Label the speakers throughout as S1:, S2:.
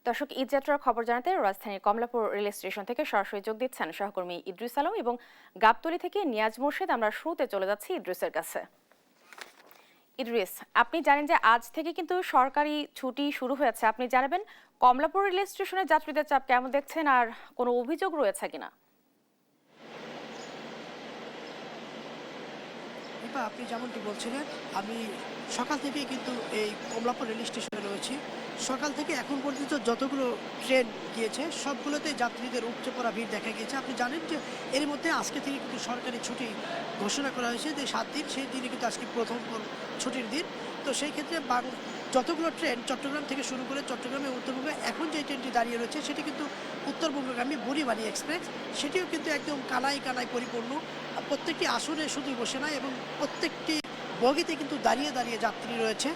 S1: দর্শক, ঈদযাত্রার খবর জানাতে রাজধানীর কমলাপুর রেল স্টেশন থেকে সরাসরি যোগ দিচ্ছেন সহকর্মী ইদ্রিস আলম এবং গাবতলী থেকে নিয়াজ মোর্শেদ। আমরা শুরুতে চলে যাচ্ছি ইদ্রিসের কাছে। ইদ্রিস, আপনি জানেন যে আজ থেকে কিন্তু সরকারি ছুটি শুরু হয়েছে। আপনি জানাবেন কমলাপুর রেল স্টেশনে যাত্রীদের চাপ কেমন দেখছেন আর কোনো অভিযোগ রয়েছে কিনা?
S2: আপনি যেমনটি বলছিলেন, আমি সকাল থেকেই কিন্তু এই কমলাপুর রেল স্টেশনে রয়েছি। সকাল থেকে এখন পর্যন্ত যতগুলো ট্রেন গিয়েছে সবগুলোতে যাত্রীদের উপচে পড়া ভিড় দেখা গিয়েছে। আপনি জানেন যে এর মধ্যে আজকে থেকে কিন্তু সরকারি ছুটি ঘোষণা করা হয়েছে যে 7 দিন, সেই দিনে কিন্তু আজকে প্রথম ছুটির দিন। তো সেই ক্ষেত্রে যতগুলো ট্রেন চট্টগ্রাম থেকে শুরু করে চট্টগ্রামে উত্তরবঙ্গে এখন যে ট্রেনটি দাঁড়িয়ে রয়েছে সেটি কিন্তু উত্তরবঙ্গগামী বুড়িবাড়ি এক্সপ্রেস। সেটিও কিন্তু একদম কানায় কানায় পরিপূর্ণ। প্রত্যেকটি আসনে শুধু বসে নাই এবং প্রত্যেকটি বগিতে কিন্তু দাঁড়িয়ে দাঁড়িয়ে যাত্রী রয়েছে।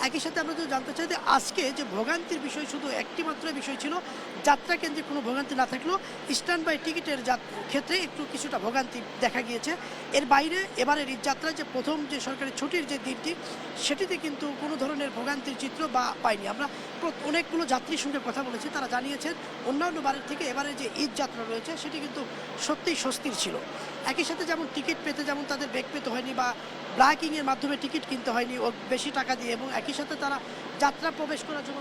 S2: একই সাথে আমরা যদি জানতে চাই যে আজকে যে ভোগান্তির বিষয় শুধু একটি মাত্র বিষয় ছিল, যাত্রা কেন্দ্রে কোনো ভোগান্তি না থাকলেও স্ট্যান্ড বাই টিকিটের ক্ষেত্রে একটু কিছুটা ভোগান্তি দেখা গিয়েছে। এর বাইরে এবারের ঈদযাত্রা যে প্রথম যে সরকারি ছুটির যে দিনটি, সেটিতে কিন্তু কোনো ধরনের ভোগান্তির চিত্র পাইনি। আমরা অনেকগুলো যাত্রীর সঙ্গে কথা বলেছি, তারা জানিয়েছেন অন্যান্য বারের থেকে এবারে যে ঈদযাত্রা রয়েছে সেটি কিন্তু সত্যিই স্বস্তির ছিল। একই সাথে যেমন টিকিট পেতে যেমন তাদের বেগ পেতে হয়নি বা ব্ল্যাকিংয়ের মাধ্যমে টিকিট কিনতে হয়নি ও বেশি টাকা দিয়ে, এবং একই সাথে তারা যাত্রা প্রবেশ করার জন্য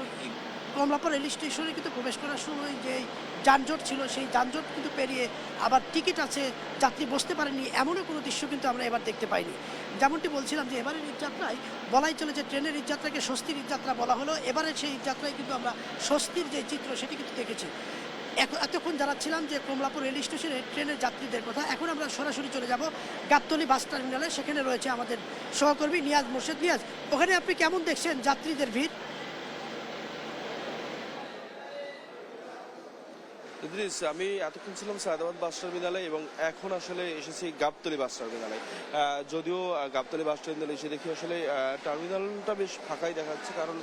S2: কমলাপুর রেল স্টেশনে কিন্তু প্রবেশ করার সময় যে যানজট ছিল সেই যানজট কিন্তু পেরিয়ে আবার টিকিট আছে, যাত্রী বসতে পারেনি এমনও কোনো দৃশ্য কিন্তু আমরা এবার দেখতে পাইনি। যেমনটি বলছিলাম যে এবারের ঈদযাত্রায় বলাই চলে যে ট্রেনের ঈদযাত্রাকে স্বস্তির ঈদযাত্রা বলা হলো, এবারের সেই ঈদযাত্রায় কিন্তু আমরা স্বস্তির যে চিত্র সেটি কিন্তু দেখেছি। এতক্ষণ জানাচ্ছিলাম যে কমলাপুর রেল স্টেশনে ট্রেনের যাত্রীদের কথা। এখন আমরা সরাসরি চলে যাব গাবতলী বাস টার্মিনালে। সেখানে রয়েছে আমাদের সহকর্মী নিয়াজ মোর্শেদ। নিয়াজ, ওখানে আপনি কেমন দেখছেন যাত্রীদের ভিড়?
S3: ইদ্রিস, আমি এতক্ষণ ছিলাম সায়দাবাদ বাস টার্মিনালে এবং এখন আসলে এসেছি গাবতলী বাস টার্মিনালে। যদিও গাবতলী বাস টার্মিনালে এসে দেখি আসলে টার্মিনালটা বেশ ফাঁকাই দেখাচ্ছে, কারণ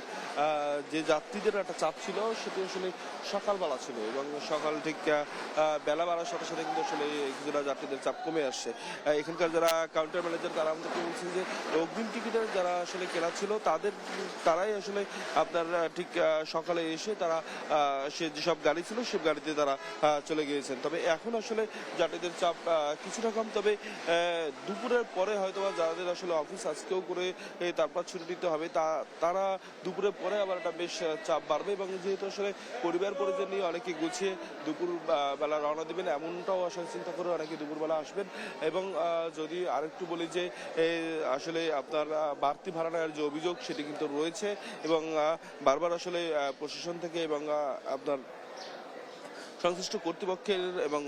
S3: যে যাত্রীদের একটা চাপ ছিল সেটি আসলে সকালবেলা ছিল এবং সকাল ঠিক বেলা বাড়ার সাথে সাথে কিন্তু আসলে কিছুটা যাত্রীদের চাপ কমে আসছে। এখানকার যারা কাউন্টার ম্যানেজার তারা আমাদেরকে বলছেন যে অগ্রিম টিকিটের যারা আসলে কেনা ছিল তারাই আসলে আপনার ঠিক সকালে এসে তারা সে যেসব গাড়ি ছিল সব গাড়িতে তারা চলে গিয়েছেন। তবে এখন আসলে যাত্রীদের চাপ কিছুটা কম। তবে দুপুরের পরে হয়তো যাদের আসলে অফিস আজকেও করে তারপর ছুটি দিতে হবে তারা দুপুরের পরে আবার একটা বেশ চাপ বাড়বে, এবং যেহেতু আসলে পরিবার পরিজন নিয়ে অনেকে গুছিয়ে দুপুর বেলা রওনা দেবেন এমনটাও আসলে চিন্তা করে অনেকে দুপুরবেলা আসবেন। এবং যদি আরেকটু বলি যে আসলে আপনার বাড়তি ভাড়া নেওয়ার যে অভিযোগ সেটি কিন্তু রয়েছে এবং বারবার আসলে প্রশাসন থেকে এবং আপনার সংশ্লিষ্ট কর্তৃপক্ষের এবং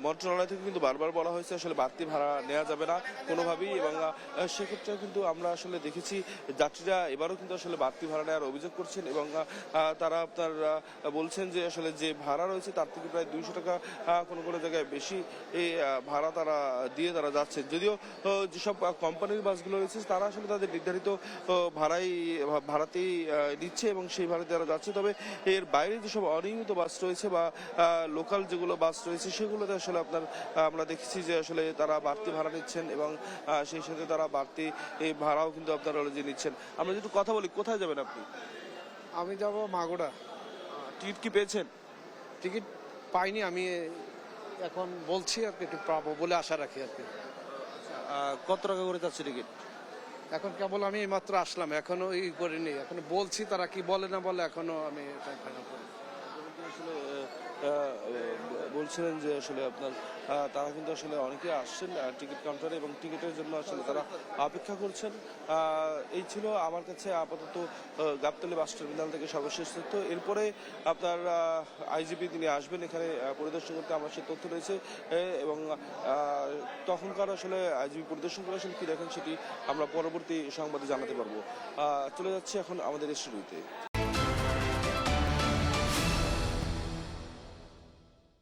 S3: মন্ত্রণালয় থেকে কিন্তু বারবার বলা হয়েছে আসলে বাড়তি ভাড়া নেওয়া যাবে না কোনোভাবেই। এবং সেক্ষেত্রে কিন্তু আমরা আসলে দেখেছি যাত্রীরা এবারও কিন্তু আসলে বাড়তি ভাড়া নেওয়ার অভিযোগ করছেন এবং তারা আপনার বলছেন যে আসলে যে ভাড়া রয়েছে তার থেকে প্রায় 200 টাকা কোনো কোনো জায়গায় বেশি এই ভাড়া তারা দিয়ে তারা যাচ্ছেন। যদিও যেসব কোম্পানির বাসগুলো রয়েছে তারা আসলে তাদের নির্ধারিত ভাড়াতেই দিচ্ছে এবং সেই ভাড়াতে তারা যাচ্ছে। তবে এর বাইরে যেসব অনিয়মিত বাস রয়েছে বা লোকাল যেগুলো বাস রয়েছে সেগুলোতে আসলে আমরা দেখেছি যে আসলে তারা বাড়তি ভাড়া নিচ্ছেন এবং সেই সাথে তারা বাড়তি এই ভাড়াও কিন্তু আপনারা যে নিচ্ছেন। আমরা যদি কথা বলি, কোথায় যাবেন আপনি?
S4: আমি যাব মাগুরা।
S3: টিকিট কি পেয়েছেন?
S4: টিকিট পাইনি, আমি এখন বলছি আর কি একটু পাবো বলে আশা রাখি আর কি।
S3: কত টাকা করে যাচ্ছে টিকিট?
S4: এখন কেবল আমি এইমাত্র আসলাম, এখনো করিনি, এখন বলছি তারা কি বলে না বলে এখনো আমি এটা ফাইনাল করিনি।
S3: আসলে বলছিলেন যে আসলে আপনার তারা কিন্তু আসলে অনেকে আসছেন টিকিট কাউন্টারে এবং টিকিটের জন্য আসলে তারা অপেক্ষা করছেন। এই ছিল আমার কাছে আপাতত গাবতলী বাস টার্মিনাল থেকে সর্বশেষ তথ্য। এরপরে আপনার আইজিপি তিনি আসবেন এখানে পরিদর্শন করতে, আমার সে তথ্য রয়েছে এবং তখনকার আসলে আইজিপি পরিদর্শন করে আসলে কি দেখেন সেটি আমরা পরবর্তী সংবাদে জানাতে পারবো। চলে যাচ্ছি এখন আমাদের স্টুডিওতে।